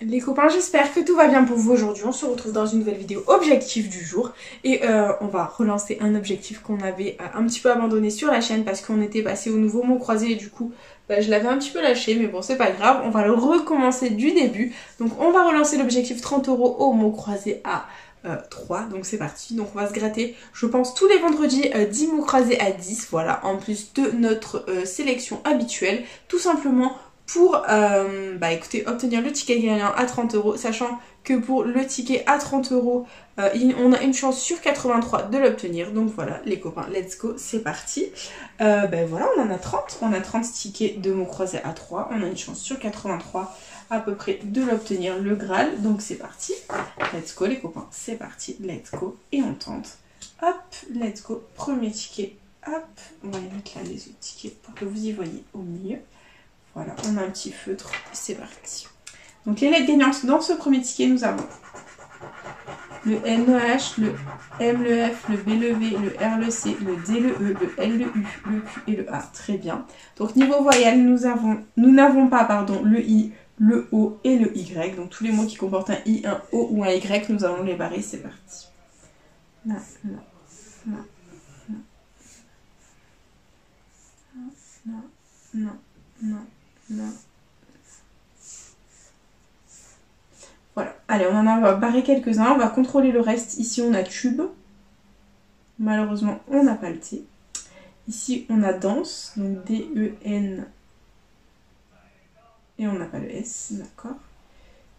Les copains, j'espère que tout va bien pour vous aujourd'hui. On se retrouve dans une nouvelle vidéo objectif du jour et on va relancer un objectif qu'on avait un petit peu abandonné sur la chaîne parce qu'on était passé au nouveau mot croisé et du coup je l'avais un petit peu lâché, mais bon c'est pas grave, on va le recommencer du début. Donc on va relancer l'objectif 30 € au mot croisé à 3, donc c'est parti. Donc on va se gratter, je pense, tous les vendredis 10 mots croisés à 10, voilà, en plus de notre sélection habituelle, tout simplement pour écoutez, obtenir le ticket gagnant à 30 €, sachant que pour le ticket à 30 €, on a une chance sur 83 de l'obtenir. Donc voilà les copains, let's go, c'est parti. Voilà, on en a 30, on a 30 tickets de mots croisés à 3, on a une chance sur 83 à peu près de l'obtenir, le Graal. Donc c'est parti, let's go les copains, c'est parti, let's go, et on tente. Hop, let's go, premier ticket, hop, on va mettre là les autres tickets pour que vous y voyez au milieu. Voilà, on a un petit feutre, c'est parti. Donc les lettres gagnantes dans ce premier ticket, nous avons le N, le H, le M, le F, le B, le V, le R, le C, le D, le E, le L, le U, le Q et le A. Très bien. Donc niveau voyelle, nous n'avons pas le I, le O et le Y. Donc tous les mots qui comportent un I, un O ou un Y, nous allons les barrer, c'est parti. Là, là, là, là, là, non, non. Là. Voilà, allez, on en a barré quelques-uns, on va contrôler le reste. Ici on a tube, malheureusement on n'a pas le T. Ici on a danse, donc D-E-N, et on n'a pas le S, d'accord.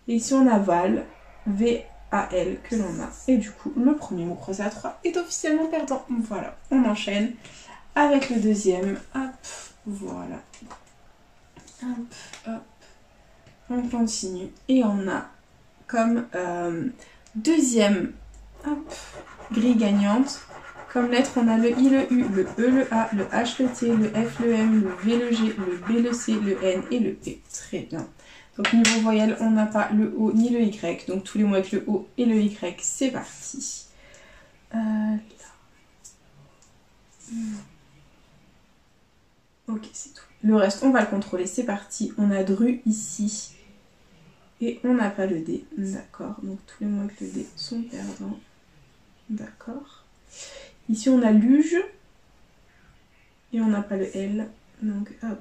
Et ici on a val, V-A-L, que l'on a. Et du coup, le premier mot croisé à 3 est officiellement perdant. Voilà, on enchaîne avec le deuxième, hop, voilà. Hop, hop, on continue et on a comme deuxième grille gagnante, comme lettre on a le I, le U, le E, le A, le H, le T, le F, le M, le V, le G, le B, le C, le N et le P. Très bien. Donc niveau voyelle, on n'a pas le O ni le Y, donc tous les mots avec le O et le Y, c'est parti. Ok, c'est tout. Le reste, on va le contrôler, c'est parti. On a Dru ici. Et on n'a pas le D. D'accord. Donc tous les mots avec le D sont perdants. D'accord. Ici, on a Luge. Et on n'a pas le L. Donc hop.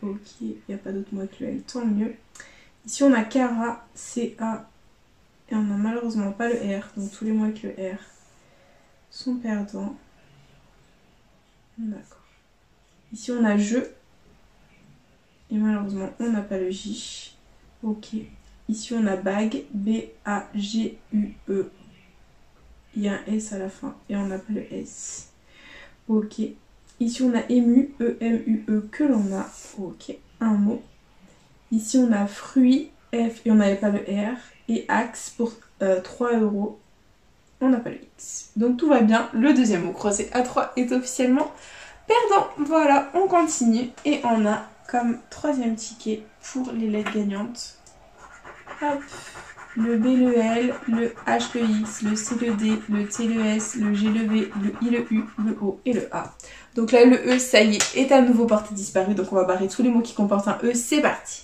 Ok. Il n'y a pas d'autre mot avec le L. Tant mieux. Ici, on a Cara, C-A. Et on n'a malheureusement pas le R. Donc tous les mots avec le R sont perdants. D'accord. Ici, on a Je. Et malheureusement, on n'a pas le J. Ok. Ici, on a Bague, B-A-G-U-E. Il y a un S à la fin et on n'a pas le S. Ok. Ici, on a Ému, E-M-U-E, que l'on a. Ok. Un mot. Ici, on a Fruit, F, et on n'avait pas le R. Et Axe pour 3 €. On n'a pas le X. Donc, tout va bien. Le deuxième mot croisé à 3 est officiellement perdant. Voilà, on continue. Et on a comme troisième ticket pour les lettres gagnantes. Hop, le B, le L, le H, le X, le C, le D, le T, le S, le G, le V, le I, le U, le O et le A. Donc là, le E, ça y est à nouveau porté disparu. Donc on va barrer tous les mots qui comportent un E. C'est parti.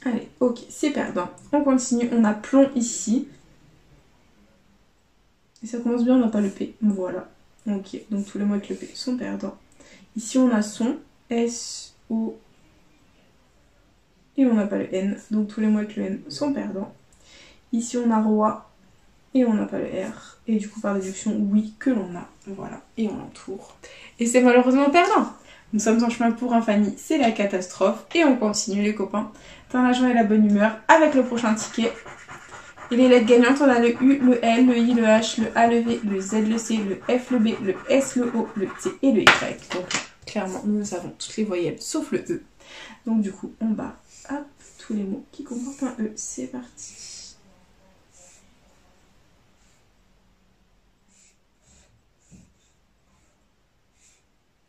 Allez, ok, c'est perdant. On continue. On a plomb ici. Et ça commence bien, on n'a pas le P. Voilà. Ok, donc tous les mots avec le P sont perdants. Ici, on a son. S, O. Et on n'a pas le N. Donc tous les mots avec le N sont perdants. Ici, on a roi. Et on n'a pas le R. Et du coup, par déduction, oui, que l'on a. Voilà. Et on l'entoure. Et c'est malheureusement perdant. Nous sommes en chemin pour un Fanny. C'est la catastrophe. Et on continue, les copains, dans la joie et la bonne humeur, avec le prochain ticket. Et les lettres gagnantes, on a le U, le L, le I, le H, le A, le V, le Z, le C, le F, le B, le S, le O, le T et le Y. Donc clairement, nous avons toutes les voyelles sauf le E. Donc du coup, on bat hop, tous les mots qui comportent un E. C'est parti.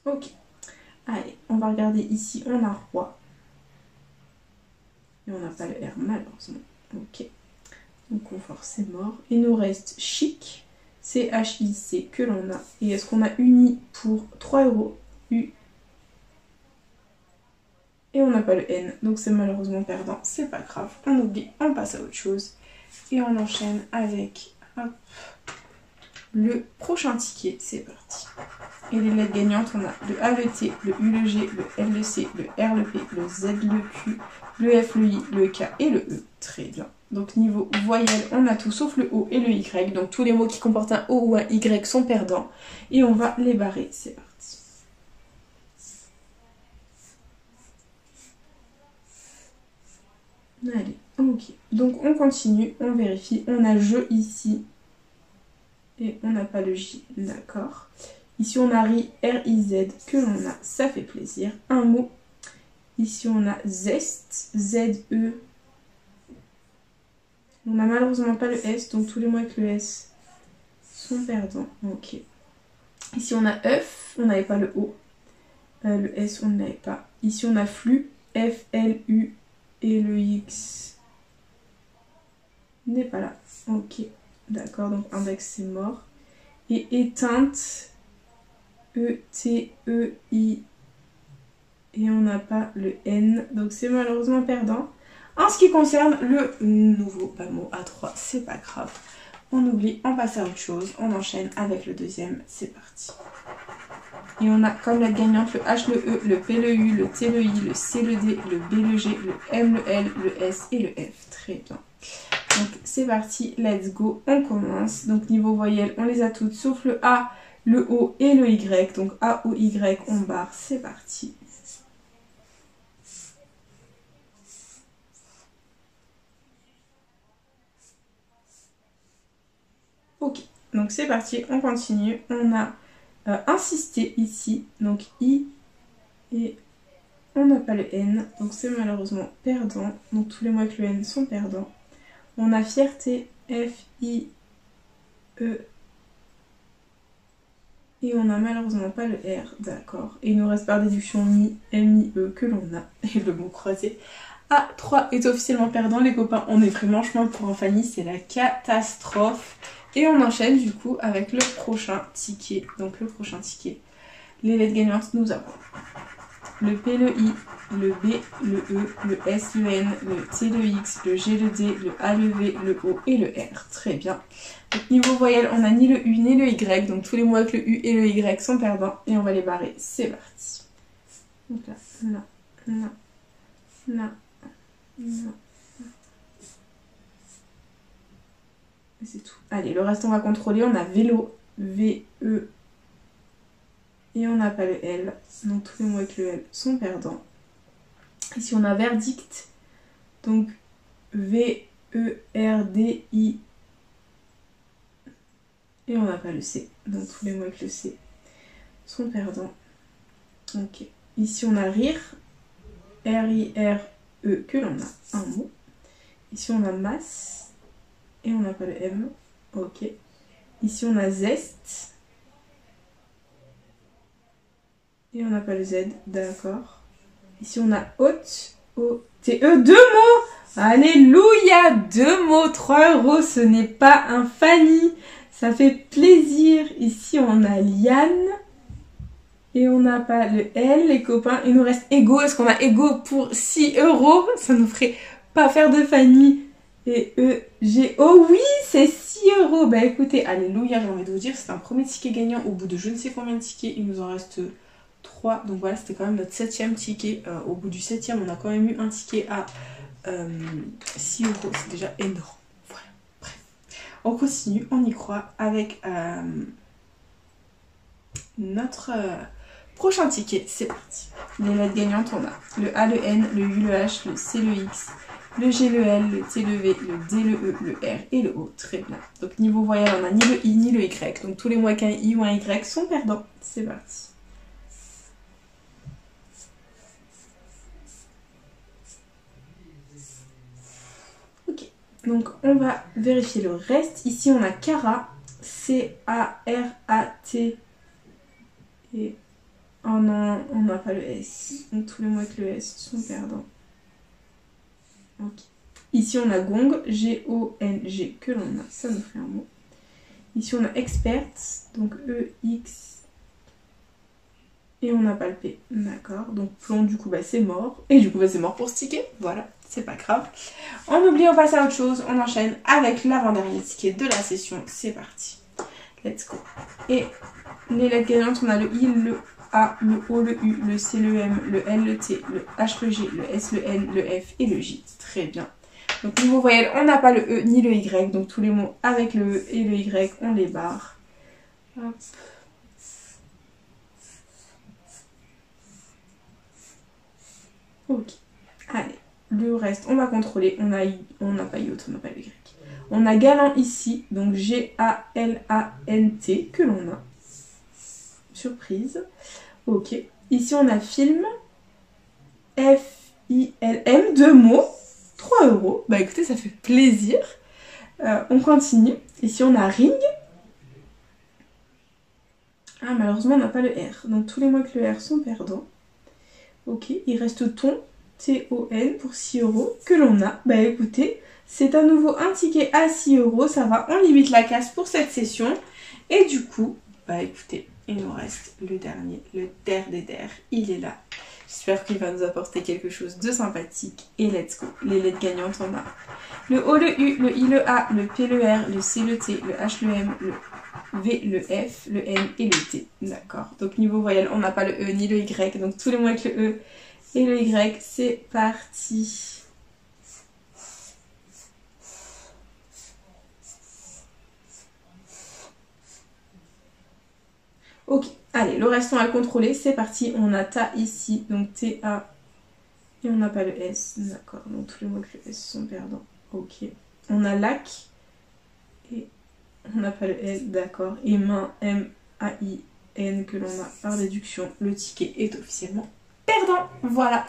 Ok. Allez, on va regarder ici. On a roi. Et on n'a pas le R malheureusement. Ok. Donc confort, c'est mort. Il nous reste chic, CHIC que l'on a. Et est-ce qu'on a uni pour 3 €? U. Et on n'a pas le N, donc c'est malheureusement perdant. C'est pas grave, on oublie, on passe à autre chose. Et on enchaîne avec hop, le prochain ticket. C'est parti. Et les lettres gagnantes, on a le A, le T, le U, le G, le L, le C, le R, le P, le Z, le Q, le F, le I, le K et le E. Très bien. Donc niveau voyelle, on a tout sauf le O et le Y. Donc tous les mots qui comportent un O ou un Y sont perdants. Et on va les barrer. C'est parti. Allez, ok. Donc on continue, on vérifie. On a je ici. Et on n'a pas le J, d'accord. Ici on a RIZ que l'on a, ça fait plaisir. Un mot. Ici on a zest, ZE. On n'a malheureusement pas le S, donc tous les mots avec le S sont perdants. Ok. Ici on a œuf, on n'avait pas le O. Le S on ne l'avait pas. Ici on a flux, F, L, U et le X n'est pas là. Ok, d'accord, donc index c'est mort. Et éteinte, E, T, E, I. Et on n'a pas le N, donc c'est malheureusement perdant. En ce qui concerne le nouveau mot A3, c'est pas grave. On oublie, on passe à autre chose. On enchaîne avec le deuxième, c'est parti. Et on a comme lettre gagnante le H, le E, le P, le U, le T, le I, le C, le D, le B, le G, le M, le L, le S et le F. Très bien. Donc c'est parti, let's go, on commence. Donc niveau voyelle, on les a toutes sauf le A, le O et le Y. Donc A, O, Y, on barre, c'est parti. Ok, donc c'est parti, on continue. On a insisté ici, donc I, et on n'a pas le N, donc c'est malheureusement perdant. Donc tous les mots avec le N sont perdants. On a fierté, F, I, E, et on n'a malheureusement pas le R, d'accord. Et il nous reste par déduction MI, M-I-E que l'on a, et le mot croisé. A3 est officiellement perdant, les copains, on est vraiment chemin pour un Fanny, c'est la catastrophe. Et on enchaîne du coup avec le prochain ticket. Donc le prochain ticket, les lettres gagnantes, nous avons le P, le I, le B, le E, le S, le N, le T, le X, le G, le D, le A, le V, le O et le R. Très bien. Donc niveau voyelle, on n'a ni le U ni le Y. Donc tous les mots avec le U et le Y sont perdants. Et on va les barrer. C'est parti. Donc là, là, là, là, là. Et c'est tout. Allez, le reste on va contrôler. On a vélo, V, E. Et on n'a pas le L. Donc tous les mots avec le L sont perdants. Ici on a verdict. Donc V, E, R, D, I. Et on n'a pas le C. Donc tous les mots avec le C sont perdants. Ok. Ici on a rire. R-I-R-E que l'on a un mot. Ici on a masse. Et on n'a pas le M. Ok. Ici on a zeste. Et on n'a pas le Z. D'accord. Ici on a haute. O-T-E. 2 mots. Alléluia. 2 mots. 3 €. Ce n'est pas un Fanny. Ça fait plaisir. Ici on a Liane. Et on n'a pas le L, les copains. Il nous reste Ego. Est-ce qu'on a Ego pour 6 €? Ça nous ferait pas faire de Fanny. Et E, G. Oh oui, c'est 6 €. Bah écoutez, alléluia, j'ai envie de vous dire, c'est un premier ticket gagnant. Au bout de je ne sais combien de tickets, il nous en reste 3. Donc voilà, c'était quand même notre 7e ticket. Au bout du 7e, on a quand même eu un ticket à 6 €. C'est déjà énorme. Voilà, bref. On continue, on y croit avec notre prochain ticket. C'est parti. Les lettres gagnantes, on a le A, le N, le U, le H, le C, le X, le G, le L, le T, le V, le D, le E, le R et le O. Très bien. Donc niveau voyelle, on a ni le I ni le Y. Donc tous les mots avec un I ou un Y sont perdants. C'est parti. Ok. Donc on va vérifier le reste. Ici on a Cara. C-A-R-A-T. Et oh non, on n'a pas le S. Donc tous les mots avec le S sont perdants. Ok. Ici on a gong, G-O-N-G que l'on a, ça nous fait un mot. Ici on a expert, donc EX. Et on n'a pas le P, d'accord. Donc plomb, du coup, bah, c'est mort. Et du coup, bah, c'est mort pour ce ticket. Voilà, c'est pas grave. On oublie, on passe à autre chose. On enchaîne avec l'avant-dernier ticket de la session. C'est parti. Let's go. Et les lettres gagnantes, on a le I, le A, le O, le U, le C, le M, le N, le T, le H, le G, le S, le N, le F et le J. Très bien. Donc niveau voyelle, on n'a pas le E ni le Y. Donc tous les mots avec le E et le Y, on les barre. Hop. Ok, allez, le reste, on va contrôler. On n'a pas I autre, on n'a pas le Y. On a galant ici, donc G-A-L-A-N-T, que l'on a. Surprise. Ok, ici on a film, F-I-L-M, 2 mots, 3 €. Bah écoutez, ça fait plaisir. On continue. Ici on a ring. Ah, malheureusement on n'a pas le R. Donc tous les mots avec le R sont perdants. Ok, il reste ton, T-O-N, pour 6 € que l'on a. Bah écoutez, c'est à nouveau un ticket à 6 €, ça va, on limite la casse pour cette session. Et du coup, bah écoutez, il nous reste le dernier, le der des der, il est là. J'espère qu'il va nous apporter quelque chose de sympathique. Et let's go, les lettres gagnantes, on a le O, le U, le I, le A, le P, le R, le C, le T, le H, le M, le V, le F, le N et le T. D'accord. Donc niveau voyelle, on n'a pas le E ni le Y. Donc tous les mots avec le E et le Y, c'est parti. Ok. Allez, le reste on va le contrôler. C'est parti. On a ta ici. Donc T-A. Et on n'a pas le S. D'accord. Donc tous les mots avec le S sont perdants. Ok. On a lac. Et on n'a pas le L, d'accord. Et main, M-A-I-N, que l'on a par déduction. Le ticket est officiellement perdant. Voilà.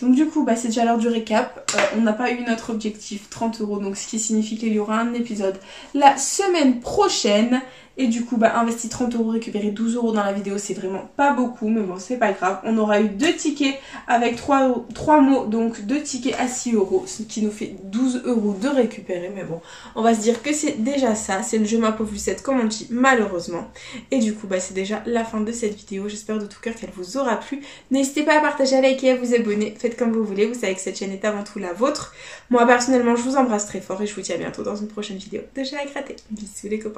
Donc du coup, bah, c'est déjà l'heure du récap. On n'a pas eu notre objectif 30 €. Donc ce qui signifie qu'il y aura un épisode la semaine prochaine. Et du coup, bah, investi 30 €, récupérer 12 € dans la vidéo, c'est vraiment pas beaucoup. Mais bon, c'est pas grave. On aura eu 2 tickets avec 3 mots. Donc 2 tickets à 6 €. Ce qui nous fait 12 € de récupérer. Mais bon, on va se dire que c'est déjà ça. C'est le jeu ma pauvre Lucette, comme on dit, malheureusement. Et du coup, bah, c'est déjà la fin de cette vidéo. J'espère de tout cœur qu'elle vous aura plu. N'hésitez pas à partager, à liker, à vous abonner. Faites comme vous voulez. Vous savez que cette chaîne est avant tout la vôtre. Moi, personnellement, je vous embrasse très fort. Et je vous dis à bientôt dans une prochaine vidéo de Chat à gratter. Bisous les copains.